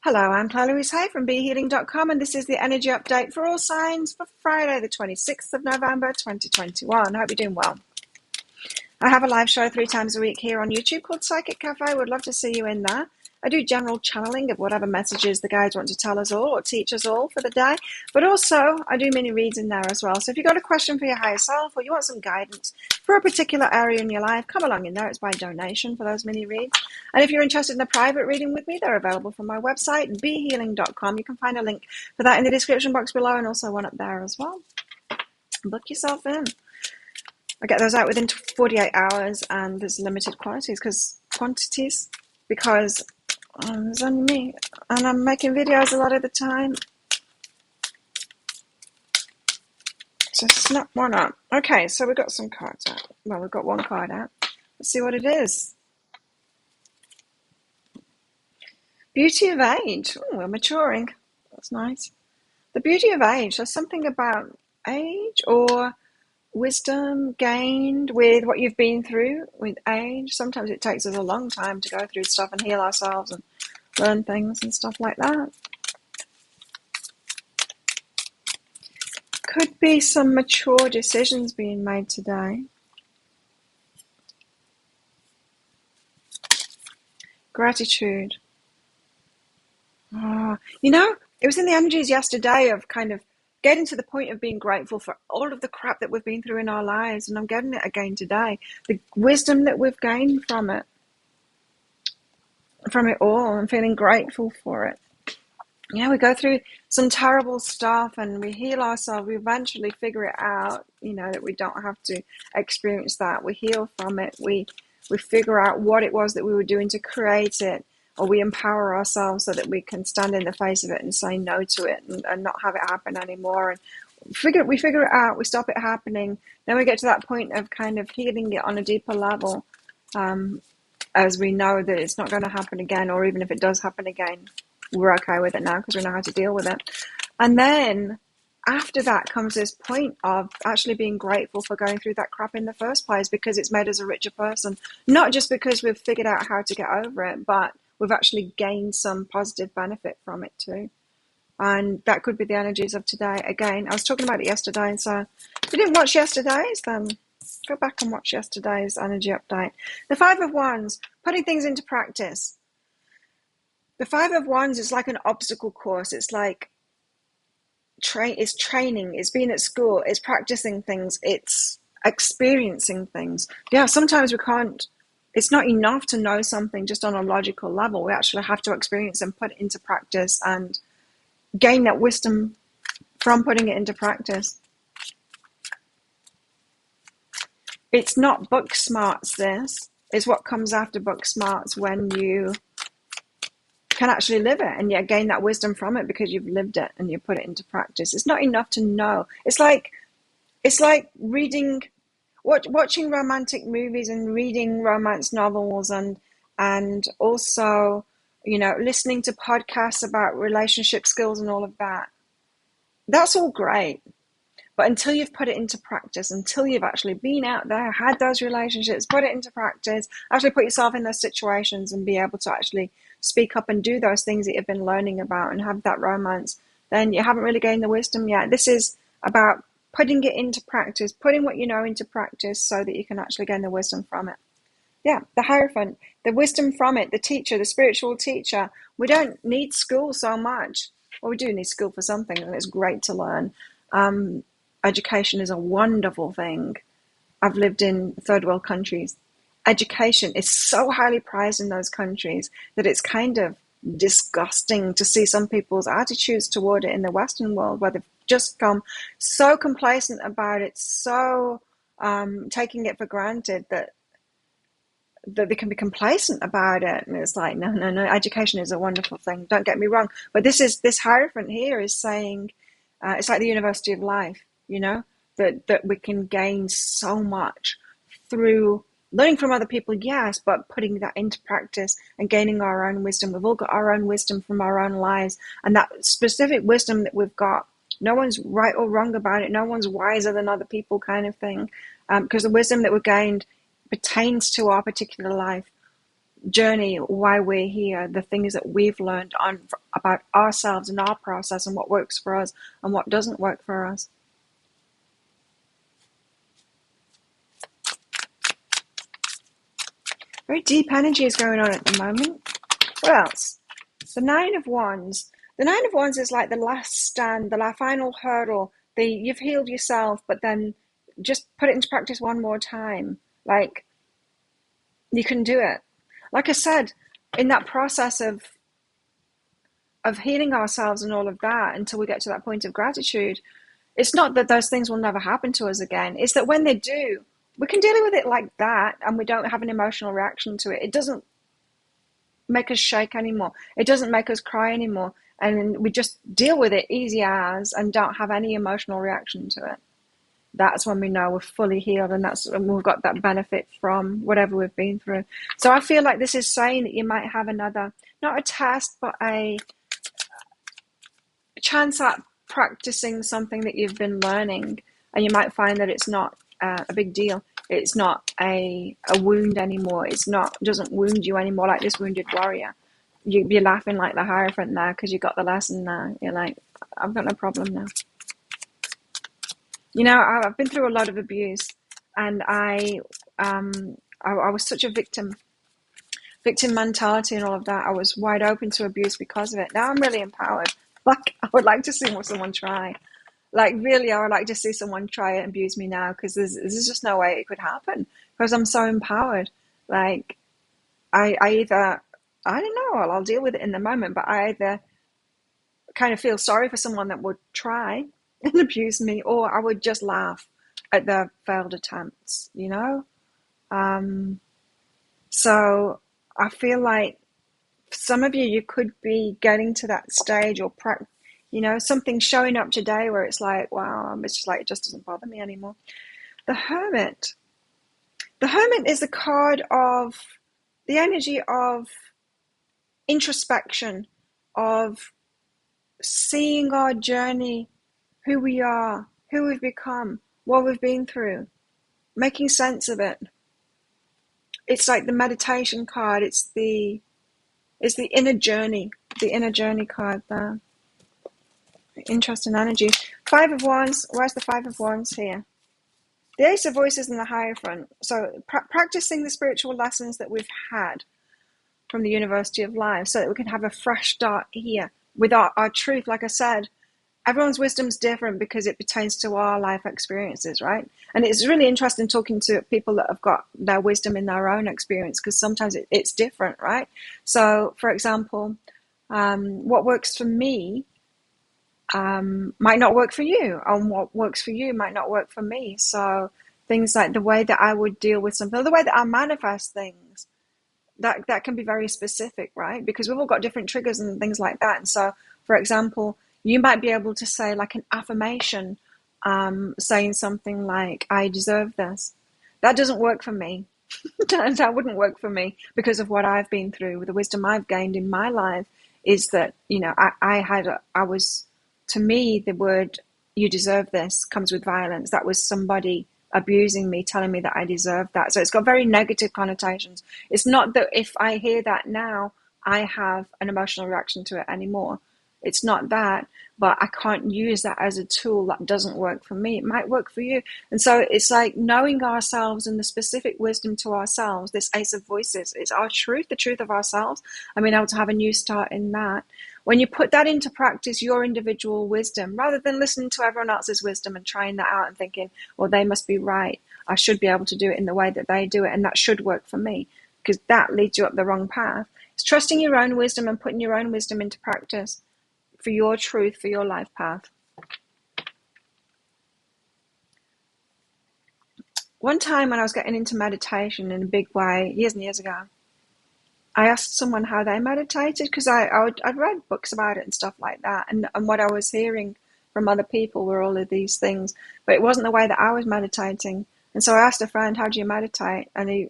Hello, I'm Claire Louise Hay from BeHealing.com, and this is the energy update for all signs for Friday, the 26th of November, 2021. I hope you're doing well. I have a live show 3 times a week here on YouTube called Psychic Cafe. Would love to see you in there. I do general channeling of whatever messages the guides want to tell us all or teach us all for the day. But also, I do mini reads in there as well. So if you've got a question for your higher self or you want some guidance for a particular area in your life, come along in there. It's by donation for those mini reads. And if you're interested in a private reading with me, they're available from my website, behealing.com. You can find a link for that in the description box below and also one up there as well. Book yourself in. I get those out within 48 hours and there's limited quantities because there's only me and I'm making videos a lot of the time. So snap one up. Okay, so we've got some cards out. Well, we've got one card out. Let's see what it is. Beauty of age. Oh, we're maturing. That's nice. The beauty of age. There's something about age or wisdom gained with what you've been through with age. Sometimes it takes us a long time to go through stuff and heal ourselves and learn things and stuff like that. Could be some mature decisions being made today. Gratitude. It was in the energies yesterday of kind of getting to the point of being grateful for all of the crap that we've been through in our lives, and I'm getting it again today. The wisdom that we've gained from it all. I'm feeling grateful for it. We go through some terrible stuff and we heal ourselves. We eventually figure it out, that we don't have to experience that. We heal from it. We figure out what it was that we were doing to create it, or we empower ourselves so that we can stand in the face of it and say no to it and not have it happen anymore. And we figure it out. We stop it happening. Then we get to that point of kind of healing it on a deeper level, as we know that it's not going to happen again, or even if it does happen again, we're okay with it now because we know how to deal with it. And then after that comes this point of actually being grateful for going through that crap in the first place, because it's made us a richer person. Not just because we've figured out how to get over it, but we've actually gained some positive benefit from it too. And that could be the energies of today. Again, I was talking about it yesterday, so if you didn't watch yesterday's, then go back and watch yesterday's energy update. The Five of Wands, putting things into practice. The Five of Wands is like an obstacle course. It's like it's training, it's being at school, it's practicing things, it's experiencing things. Yeah, sometimes we can't, it's not enough to know something just on a logical level. We actually have to experience and put it into practice and gain that wisdom from putting it into practice. It's not book smarts, this is what comes after book smarts, when you can actually live it and yet gain that wisdom from it because you've lived it and you put it into practice. It's not enough to know. It's like reading, watching romantic movies and reading romance novels and also, listening to podcasts about relationship skills and all of that. That's all great. But until you've put it into practice, until you've actually been out there, had those relationships, put it into practice, actually put yourself in those situations and be able to actually speak up and do those things that you've been learning about and have that romance, then you haven't really gained the wisdom yet. This is about putting it into practice, putting what you know into practice so that you can actually gain the wisdom from it. Yeah, the Hierophant, the wisdom from it, the teacher, the spiritual teacher. We don't need school so much. Well, we do need school for something, and it's great to learn. Education is a wonderful thing. I've lived in third world countries. Education is so highly prized in those countries that it's kind of disgusting to see some people's attitudes toward it in the Western world, where they've just come so complacent about it, so taking it for granted that they can be complacent about it. And it's like, no, education is a wonderful thing. Don't get me wrong. But this Hierophant here is saying, it's like the University of Life, that we can gain so much through learning from other people, yes, but putting that into practice and gaining our own wisdom. We've all got our own wisdom from our own lives, and that specific wisdom that we've got, no one's right or wrong about it. No one's wiser than other people, kind of thing, because the wisdom that we've gained pertains to our particular life journey, why we're here, the things that we've learned about ourselves and our process and what works for us and what doesn't work for us. Very deep energy is going on at the moment. What else? The Nine of Wands. The Nine of Wands is like the last stand, the final hurdle. You've healed yourself, but then just put it into practice one more time. Like, you can do it. Like I said, in that process of healing ourselves and all of that, until we get to that point of gratitude, it's not that those things will never happen to us again. It's that when they do, we can deal with it like that, and we don't have an emotional reaction to it. It doesn't make us shake anymore. It doesn't make us cry anymore. And we just deal with it easy as and don't have any emotional reaction to it. That's when we know we're fully healed, and that's when we've got that benefit from whatever we've been through. So I feel like this is saying that you might have another, not a test, but a chance at practicing something that you've been learning, and you might find that it's not a big deal. It's not a wound anymore. Doesn't wound you anymore like this wounded warrior. You're laughing like the Hierophant now because you got the lesson now. You're like, I've got no problem now. You know, I've been through a lot of abuse, and I was such a victim mentality and all of that. I was wide open to abuse because of it. Now I'm really empowered. Like, I would like to see someone try. Like, really, I would like to see someone try and abuse me now, because there's just no way it could happen, because I'm so empowered. Like, I either, I don't know, I'll deal with it in the moment, but I either kind of feel sorry for someone that would try and abuse me, or I would just laugh at their failed attempts, you know? So I feel like some of you could be getting to that stage, or something showing up today where it's like, wow, it's just like, it just doesn't bother me anymore. The Hermit. The Hermit is the card of the energy of introspection, of seeing our journey, who we are, who we've become, what we've been through, making sense of it. It's like the meditation card. It's the inner journey, card there. Interesting energy. Five of Wands. Where's the Five of Wands here? The Ace of Voices and the Hierophant. So practicing the spiritual lessons that we've had from the University of Life, so that we can have a fresh start here with our truth. Like I said, everyone's wisdom's different because it pertains to our life experiences, right? And it's really interesting talking to people that have got their wisdom in their own experience, because sometimes it's different, right? So, for example, what works for me might not work for you, and what works for you might not work for me. So things like the way that I would deal with something, or the way that I manifest things, that can be very specific, right? Because we've all got different triggers and things like that. And so, for example, you might be able to say like an affirmation, saying something like, I deserve this. That doesn't work for me. That wouldn't work for me, because of what I've been through, with the wisdom I've gained in my life, is that, to me, the word "you deserve this" comes with violence. That was somebody abusing me, telling me that I deserve that. So it's got very negative connotations. It's not that if I hear that now, I have an emotional reaction to it anymore. It's not that, but I can't use that as a tool. That doesn't work for me. It might work for you. And so it's like knowing ourselves and the specific wisdom to ourselves. This Ace of Voices is our truth, the truth of ourselves, and being able to have a new start in that. When you put that into practice, your individual wisdom, rather than listening to everyone else's wisdom and trying that out and thinking, well, they must be right, I should be able to do it in the way that they do it, and that should work for me, because that leads you up the wrong path. It's trusting your own wisdom and putting your own wisdom into practice for your truth, for your life path. One time when I was getting into meditation in a big way, years and years ago, I asked someone how they meditated, because I'd read books about it and stuff like that, and what I was hearing from other people were all of these things, but it wasn't the way that I was meditating. And so I asked a friend, how do you meditate? And he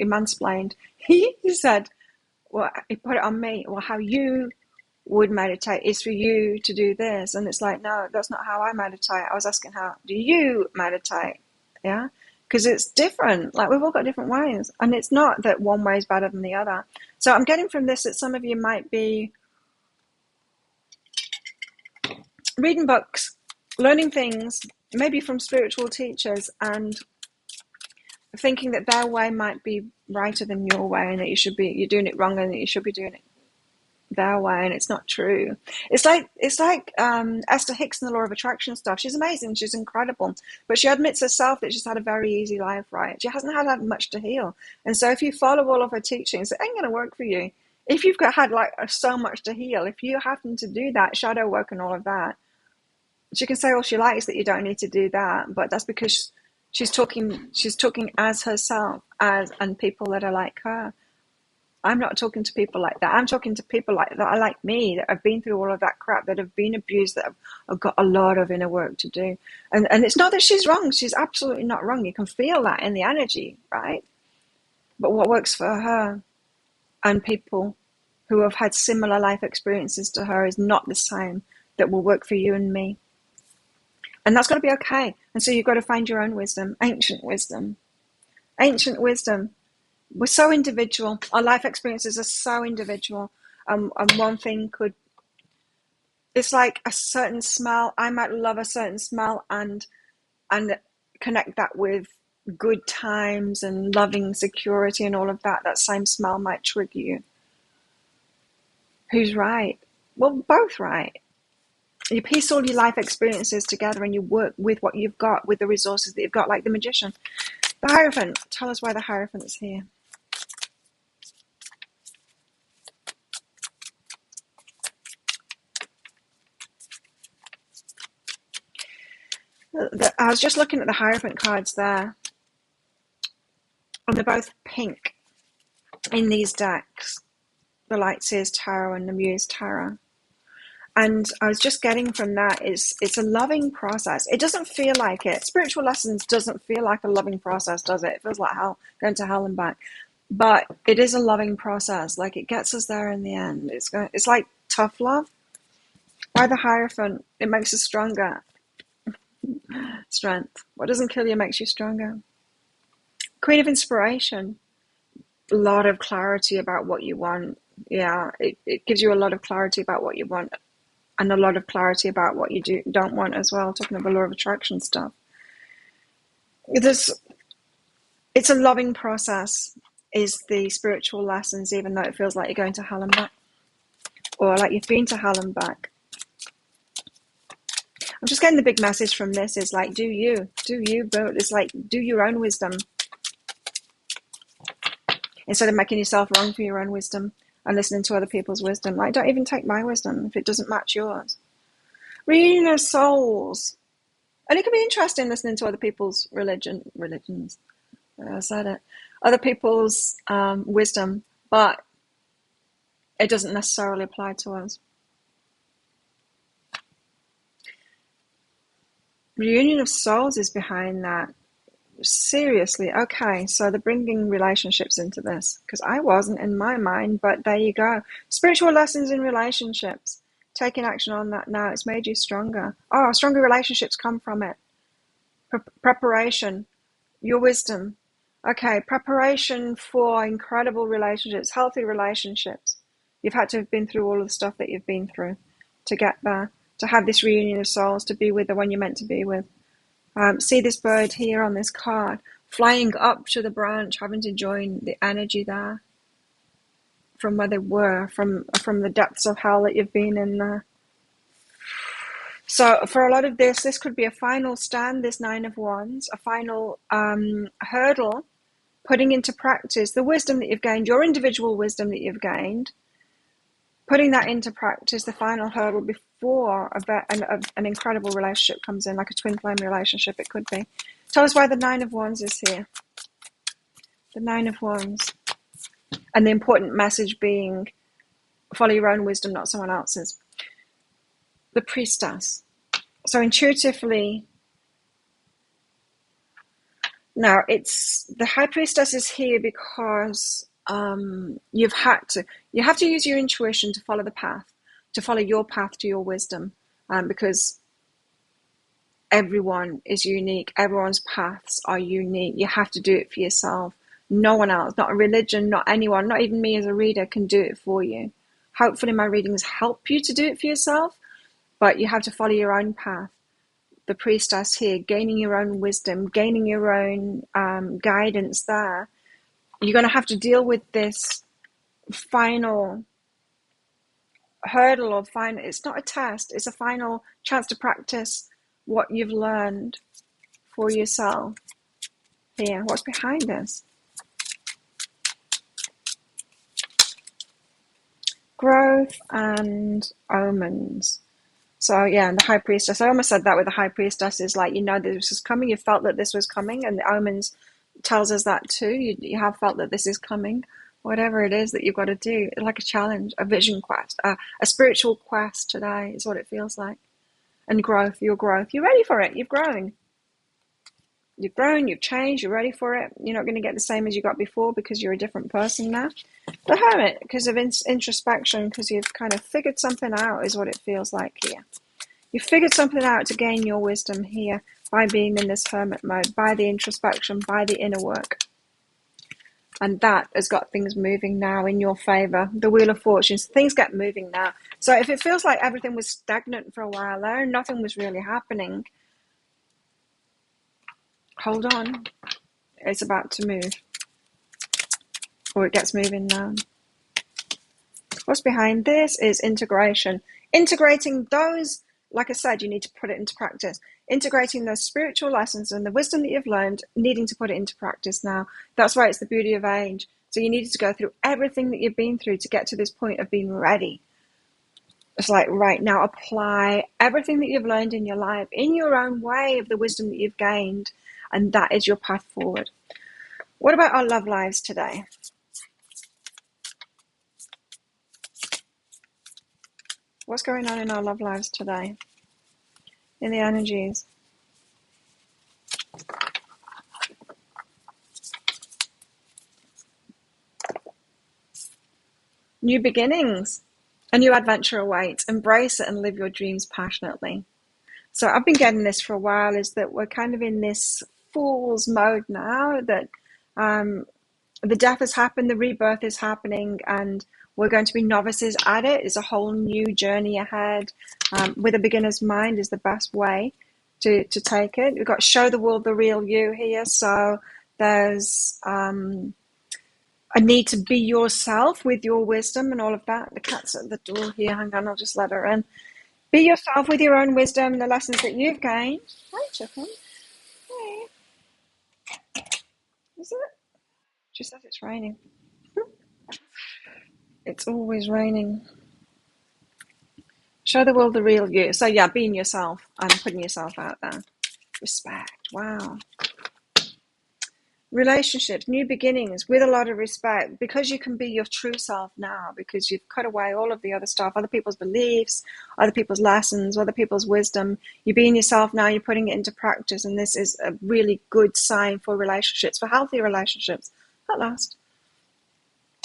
mansplained. He said, well, he put it on me, well, how you would meditate is for you to do this. And it's like, no, that's not how I meditate. I was asking, how do you meditate? Yeah, because it's different. Like, we've all got different ways, and it's not that one way is better than the other. So I'm getting from this that some of you might be reading books, learning things, maybe from spiritual teachers, and thinking that their way might be righter than your way, and that you're doing it wrong, and that you should be doing it their way, and it's not true. It's like Esther Hicks in the Law of Attraction stuff. She's amazing, she's incredible, but she admits herself that she's had a very easy life, right? She hasn't had much to heal, and so if you follow all of her teachings, it ain't going to work for you. If you've had like so much to heal, if you happen to do that shadow work and all of that, she can say all she likes that you don't need to do that, but that's because she's talking as herself, and people that are like her. I'm not talking to people like that. I'm talking to people that are like me, that have been through all of that crap, that have been abused, that have got a lot of inner work to do. And it's not that she's wrong. She's absolutely not wrong. You can feel that in the energy, right? But what works for her and people who have had similar life experiences to her is not the same that will work for you and me. And that's got to be okay. And so you've got to find your own wisdom, ancient wisdom. Ancient wisdom. We're so individual. Our life experiences are so individual. And one thing it's like a certain smell. I might love a certain smell and connect that with good times and loving security and all of that. That same smell might trigger you. Who's right? Well, both right. You piece all your life experiences together and you work with what you've got, with the resources that you've got, like the magician. The Hierophant. Tell us why the Hierophant is here. I was just looking at the Hierophant cards there, and they're both pink in these decks, the Lightseer's Tarot and the Muse Tarot. And I was just getting from that it's a loving process. It doesn't feel like it. Spiritual lessons doesn't feel like a loving process, does it? It feels like hell, going to hell and back. But it is a loving process. Like, it gets us there in the end. It's like tough love. Why the Hierophant? It makes us stronger. Strength. What doesn't kill you makes you stronger. Queen of Inspiration. A lot of clarity about what you want. Yeah, it gives you a lot of clarity about what you want, and a lot of clarity about what you don't want as well, talking about law of attraction stuff. It's a loving process, is the spiritual lessons, even though it feels like you're going to hell and back, or like you've been to hell and back. I'm just getting the big message from this is like, do you, but it's like, do your own wisdom. Instead of making yourself wrong for your own wisdom and listening to other people's wisdom. Like, don't even take my wisdom if it doesn't match yours. Reunion of souls. And it can be interesting listening to other people's religions. I said it. Other people's wisdom, but it doesn't necessarily apply to us. Reunion of souls is behind that. Seriously, okay, so they're bringing relationships into this, because I wasn't in my mind, but there you go. Spiritual lessons in relationships. Taking action on that now, it's made you stronger. Oh, stronger relationships come from it. Preparation, your wisdom. Okay, preparation for incredible relationships, healthy relationships. You've had to have been through all of the stuff that you've been through to get there, to have this reunion of souls, to be with the one you're meant to be with. See this bird here on this card, flying up to the branch, having to join the energy there from where they were, from the depths of hell that you've been in there. So for a lot of this could be a final stand, this Nine of Wands, a final hurdle, putting into practice the wisdom that you've gained, your individual wisdom that you've gained, putting that into practice, the final hurdle before an incredible relationship comes in, like a twin flame relationship it could be. Tell us why the Nine of Wands is here. The Nine of Wands. And the important message being, follow your own wisdom, not someone else's. The Priestess. So intuitively, now it's the High Priestess is here because you have to use your intuition to follow the path, to follow your path to your wisdom, because everyone is unique. Everyone's paths are unique. You have to do it for yourself. No one else, not a religion, not anyone, not even me as a reader can do it for you. Hopefully my readings help you to do it for yourself, but you have to follow your own path. The priestess here, gaining your own wisdom, gaining your own guidance there. You're going to have to deal with this final hurdle, or final, it's not a test, it's a final chance to practice what you've learned for yourself here. What's behind this? Growth and omens. So yeah, and the high priestess, I almost said that with the high priestess, is like, you know, this was coming, you felt that this was coming, and the omens tells us that too. You have felt that this is coming. Whatever it is that you've got to do, like a challenge, a vision quest, a spiritual quest today is what it feels like. And growth, your growth, you're ready for it. You've grown, you've changed, you're ready for it. You're not going to get the same as you got before because you're a different person now. The hermit, because of introspection, because you've kind of figured something out, is what it feels like here. You figured something out to gain your wisdom here by being in this hermit mode, by the introspection, by the inner work. And that has got things moving now in your favor. The Wheel of Fortunes, things get moving now. So if it feels like everything was stagnant for a while there and nothing was really happening, hold on. It's about to move. Or it gets moving now. What's behind this is integration. Integrating those, like I said, you need to put it into practice. Integrating those spiritual lessons and the wisdom that you've learned, needing to put it into practice now. That's why it's the beauty of age. So you needed to go through everything that you've been through to get to this point of being ready. It's like, right now, apply everything that you've learned in your life in your own way of the wisdom that you've gained. And that is your path forward. What about our love lives today? What's going on in our love lives today? In the energies? New beginnings. A new adventure awaits. Embrace it and live your dreams passionately. So I've been getting this for a while, is that we're kind of in this fool's mode now, that the death has happened, the rebirth is happening, and we're going to be novices at it. It's a whole new journey ahead. With a beginner's mind is the best way to take it. We've got show the world the real you here. So there's a need to be yourself with your wisdom and all of that. The cat's at the door here. Hang on, I'll just let her in. Be yourself with your own wisdom, the lessons that you've gained. Hi, chicken. Hey. Is it? She says it's raining. It's always raining. Show the world the real you. So yeah, being yourself and putting yourself out there. Respect. Wow. Relationships, new beginnings with a lot of respect, because you can be your true self now, because you've cut away all of the other stuff, other people's beliefs, other people's lessons, other people's wisdom. You're being yourself now, you're putting it into practice, and this is a really good sign for relationships, for healthy relationships at last.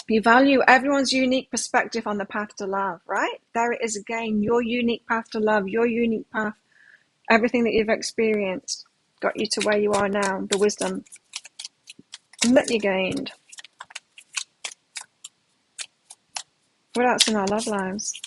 You value everyone's unique perspective on the path to love, right? There it is again, your unique path to love, your unique path, everything that you've experienced got you to where you are now, the wisdom that you gained. What else in our love lives?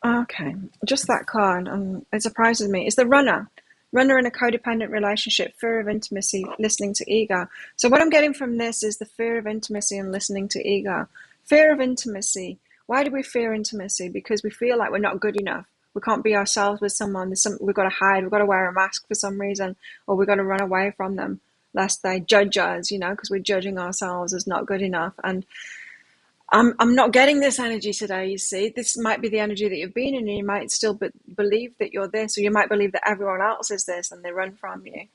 Okay, just that card, it surprises me. It's the runner. Runner in a codependent relationship, fear of intimacy, listening to ego. So what I'm getting from this is the fear of intimacy and listening to ego. Fear of intimacy. Why do we fear intimacy? Because we feel like we're not good enough. We can't be ourselves with someone. We've got to hide. We've got to wear a mask for some reason, or we've got to run away from them lest they judge us, because we're judging ourselves as not good enough. And I'm not getting this energy today, you see. This might be the energy that you've been in, and you might still believe that you're this, or you might believe that everyone else is this and they run from you.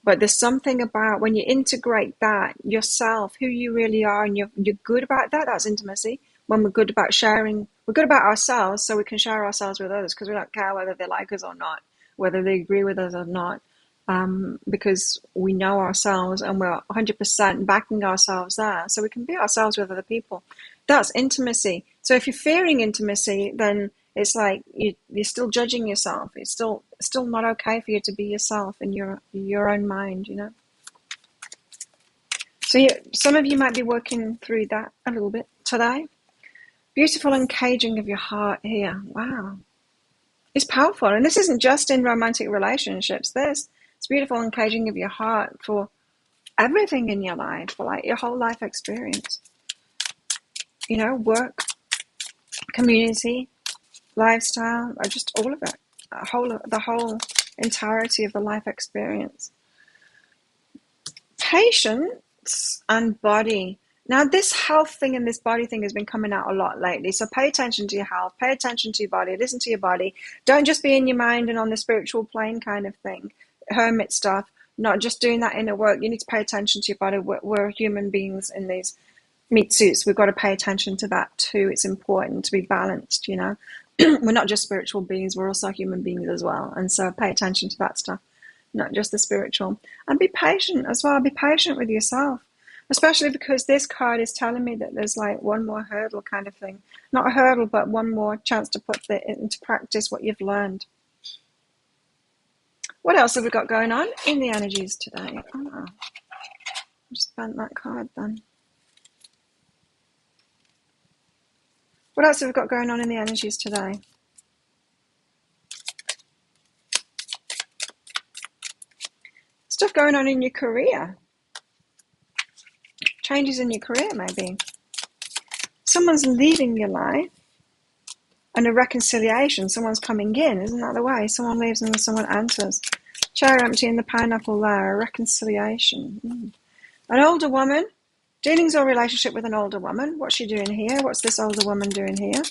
But there's something about when you integrate that, yourself, who you really are, and you're good about that, that's intimacy. When we're good about sharing, we're good about ourselves, so we can share ourselves with others, because we don't care whether they like us or not, whether they agree with us or not, because we know ourselves and we're 100% backing ourselves there, so we can be ourselves with other people. That's intimacy. So if you're fearing intimacy, then it's like you're still judging yourself. It's still not okay for you to be yourself in your own mind, So some of you might be working through that a little bit today. Beautiful uncaging of your heart here. Wow. It's powerful. And this isn't just in romantic relationships. It's beautiful uncaging of your heart for everything in your life, for like your whole life experience. You know, work, community, lifestyle, or just all of it. The whole entirety of the life experience. Patience and body. Now, this health thing and this body thing has been coming out a lot lately. So pay attention to your health, pay attention to your body, listen to your body. Don't just be in your mind and on the spiritual plane kind of thing, hermit stuff, not just doing that inner work. You need to pay attention to your body. We're human beings in these meat suits. We've got to pay attention to that too. It's important to be balanced, you know. We're not just spiritual beings, we're also human beings as well. And so pay attention to that stuff, not just the spiritual. And be patient as well. Be patient with yourself. Especially because this card is telling me that there's like one more hurdle kind of thing. Not a hurdle, but one more chance to put into practice what you've learned. What else have we got going on in the energies today? Oh, I just bent that card then. What else have we got going on in the energies today? Stuff going on in your career. Changes in your career, maybe. Someone's leaving your life, and a reconciliation. Someone's coming in, isn't that the way? Someone leaves and someone enters. Chair empty in the pineapple there, a reconciliation. An older woman, dealings or relationship with an older woman. What's she doing here? What's this older woman doing here?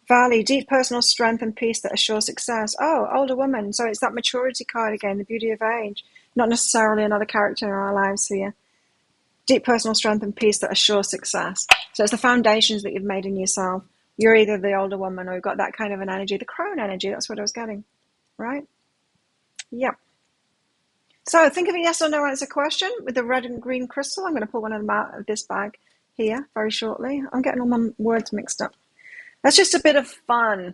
Valley, deep personal strength and peace that assures success. Oh, older woman. So it's that maturity card again, the beauty of age. Not necessarily another character in our lives here. Deep personal strength and peace that assures success. So it's the foundations that you've made in yourself. You're either the older woman or you've got that kind of an energy. The crone energy, that's what I was getting. Right? Yep. So think of a yes or no answer question with the red and green crystal. I'm going to pull one of them out of this bag here very shortly. I'm getting all my words mixed up. That's just a bit of fun.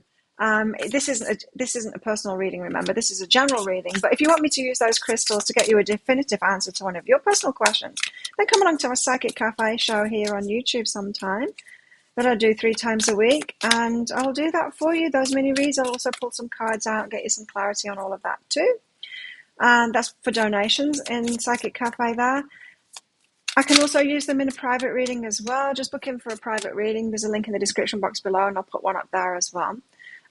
This isn't a personal reading, remember. This is a general reading. But if you want me to use those crystals to get you a definitive answer to one of your personal questions, then come along to our Psychic Cafe show here on YouTube sometime that I do 3 times a week. And I'll do that for you, those mini reads. I'll also pull some cards out and get you some clarity on all of that too. And that's for donations in Psychic Cafe there. I can also use them in a private reading as well. Just book in for a private reading. There's a link in the description box below, and I'll put one up there as well.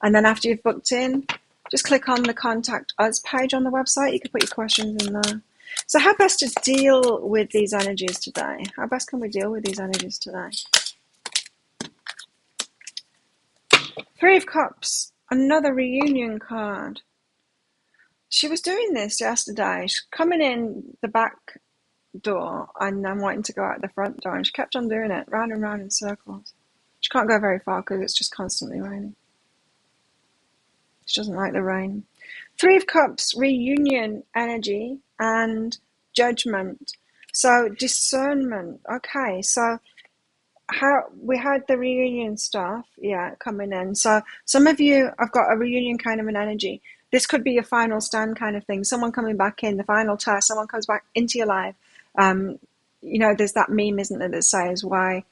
And then after you've booked in, just click on the Contact Us page on the website. You can put your questions in there. So how best to deal with these energies today? How best can we deal with these energies today? 3 of Cups, another reunion card. She was doing this yesterday. She's coming in the back door and then wanting to go out the front door, and she kept on doing it round and round in circles. She can't go very far because it's just constantly raining. She doesn't like the rain. 3 of Cups, reunion energy and judgment. So discernment. Okay, so how we had the reunion stuff, coming in. So some of you have got a reunion kind of an energy. This could be your final stand kind of thing. Someone coming back in, the final test. Someone comes back into your life. There's that meme, isn't there, that says why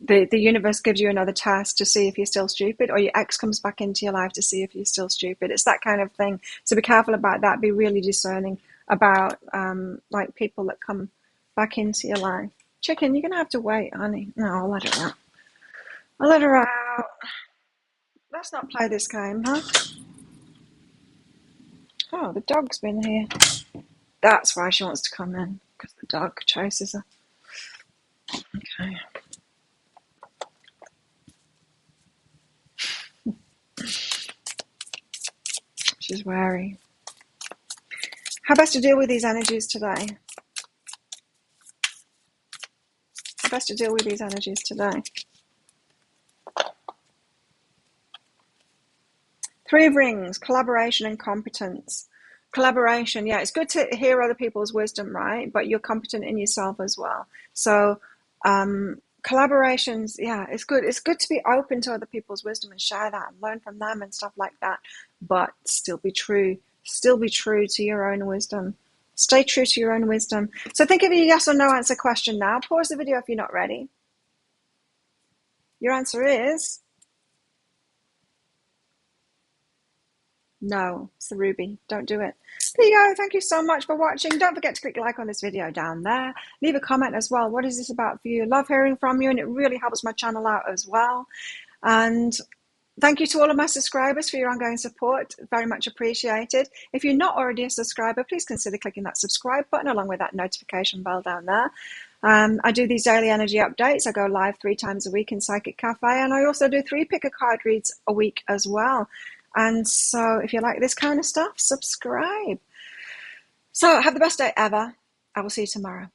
the universe gives you another test to see if you're still stupid, or your ex comes back into your life to see if you're still stupid. It's that kind of thing. So be careful about that. Be really discerning about like people that come back into your life. Chicken, you're going to have to wait, honey. No, I'll let her out. I'll let her out. Let's not play this game, huh? Oh, the dog's been here. That's why she wants to come in, because the dog chases her. Okay. She's wary. How best to deal with these energies today? How best to deal with these energies today? 3 of Rings, collaboration and competence. Collaboration, it's good to hear other people's wisdom, right? But you're competent in yourself as well. So collaborations, it's good. It's good to be open to other people's wisdom and share that and learn from them and stuff like that. But still be true. Still be true to your own wisdom. Stay true to your own wisdom. So think of a yes or no answer question now. Pause the video if you're not ready. Your answer is no. It's the ruby. Don't do it. There you go. Thank you so much for watching. Don't forget to click like on this video down there. Leave a comment as well. What is this about for you? Love hearing from you, and it really helps my channel out as well. And thank you to all of my subscribers for your ongoing support. Very much appreciated. If you're not already a subscriber, please consider clicking that subscribe button along with that notification bell down there. I do these daily energy updates. I go live 3 times a week in Psychic Cafe, and I also do 3 pick a card reads a week as well. And so if you like this kind of stuff, subscribe. So have the best day ever. I will see you tomorrow.